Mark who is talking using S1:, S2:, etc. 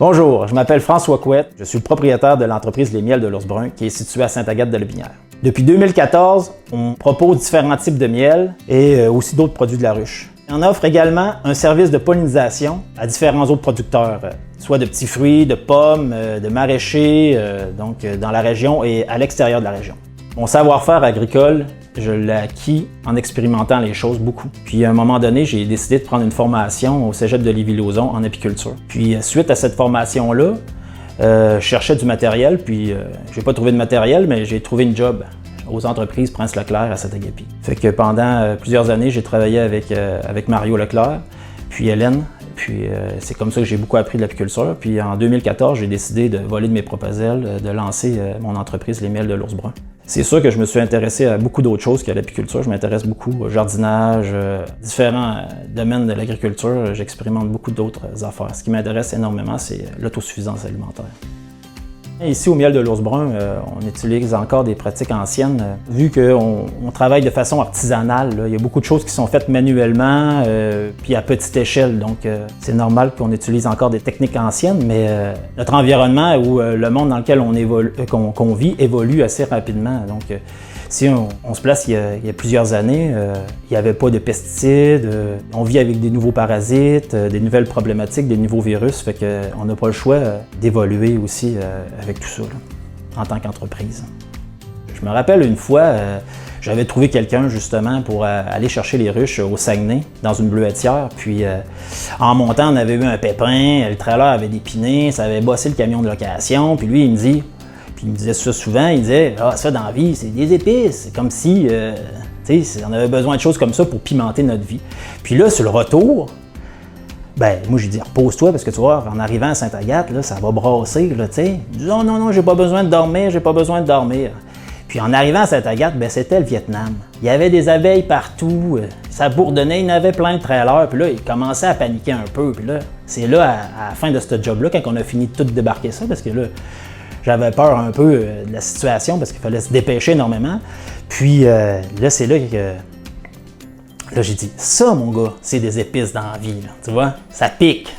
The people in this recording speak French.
S1: Bonjour, je m'appelle François Couette, je suis le propriétaire de l'entreprise Les Miels de l'Ours Brun qui est située à Sainte-Agathe-de-Lobinière. Depuis 2014, on propose différents types de miel et aussi d'autres produits de la ruche. On offre également un service de pollinisation à différents autres producteurs, soit de petits fruits, de pommes, de maraîchers, dans la région et à l'extérieur de la région. Mon savoir-faire agricole, je l'ai acquis en expérimentant les choses beaucoup. Puis à un moment donné, j'ai décidé de prendre une formation au cégep de Lévis-Lauzon en apiculture. Puis suite à cette formation-là, je cherchais du matériel, puis j'ai pas trouvé de matériel, mais j'ai trouvé une job aux entreprises Prince-Leclerc à Saint-Agapi. Fait que pendant plusieurs années, j'ai travaillé avec Mario Leclerc, puis Hélène. Puis c'est comme ça que j'ai beaucoup appris de l'apiculture. Puis en 2014, j'ai décidé de voler de mes propres ailes, de lancer mon entreprise Les Miels de l'Ours Brun. C'est sûr que je me suis intéressé à beaucoup d'autres choses qu'à l'apiculture. Je m'intéresse beaucoup au jardinage, différents domaines de l'agriculture. J'expérimente beaucoup d'autres affaires. Ce qui m'intéresse énormément, c'est l'autosuffisance alimentaire. Ici, au Miel de l'Ours Brun, on utilise encore des pratiques anciennes. Vu qu'on travaille de façon artisanale, là, il y a beaucoup de choses qui sont faites manuellement, puis à petite échelle. Donc, c'est normal qu'on utilise encore des techniques anciennes, mais notre environnement ou le monde dans lequel qu'on vit évolue assez rapidement. Donc, si on se place il y a plusieurs années, il n'y avait pas de pesticides, on vit avec des nouveaux parasites, des nouvelles problématiques, des nouveaux virus, fait qu'on n'a pas le choix d'évoluer aussi avec tout ça, là, en tant qu'entreprise. Je me rappelle une fois, j'avais trouvé quelqu'un justement pour aller chercher les ruches au Saguenay, dans une bleuetière, puis en montant, on avait eu un pépin, le trailer avait dépiné, ça avait bossé le camion de location, puis lui, il me disait ça souvent, il disait « Ah, ça dans la vie, c'est des épices, c'est comme si on avait besoin de choses comme ça pour pimenter notre vie. » Puis là, sur le retour, ben moi j'ai dit « Repose-toi parce que tu vois, en arrivant à Sainte-Agathe, là, ça va brasser, là, tu sais. » Il dit « Non, j'ai pas besoin de dormir, j'ai pas besoin de dormir. » Puis en arrivant à Sainte-Agathe, ben c'était le Vietnam. Il y avait des abeilles partout, ça bourdonnait, il y en avait plein de trailers, puis là, il commençait à paniquer un peu. Puis là, c'est là, à la fin de ce job-là, quand on a fini de tout débarquer ça, parce que là, j'avais peur un peu de la situation parce qu'il fallait se dépêcher énormément. Puis là, c'est là que là, j'ai dit, ça, mon gars, c'est des épices dans la vie, là, tu vois, ça pique.